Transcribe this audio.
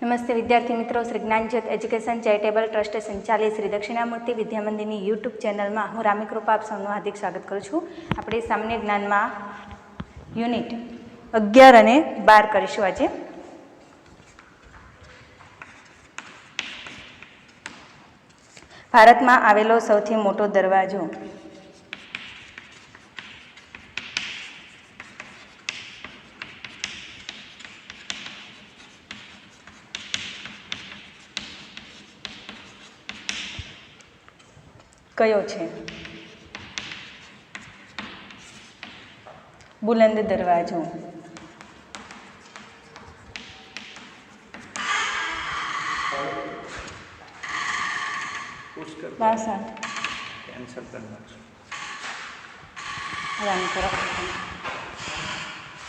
નમસ્તે વિદ્યાર્થી મિત્રો, શ્રી જ્ઞાનજ્યોત એજ્યુકેશન ચેરિટેબલ ટ્રસ્ટે સંચાલિત શ્રી દક્ષિણામૂર્તિ વિદ્યામંદિરની યુટ્યુબ ચેનલમાં હું રામીકૃપા આપ સૌનું હાર્દિક સ્વાગત કરું છું. આપણે સામાન્ય જ્ઞાનમાં યુનિટ 11 અને 12 કરીશું. આજે ભારતમાં આવેલો સૌથી મોટો દરવાજો. કયો છે? બુલંદ દરવાજો. कैंसिल करना रन करो.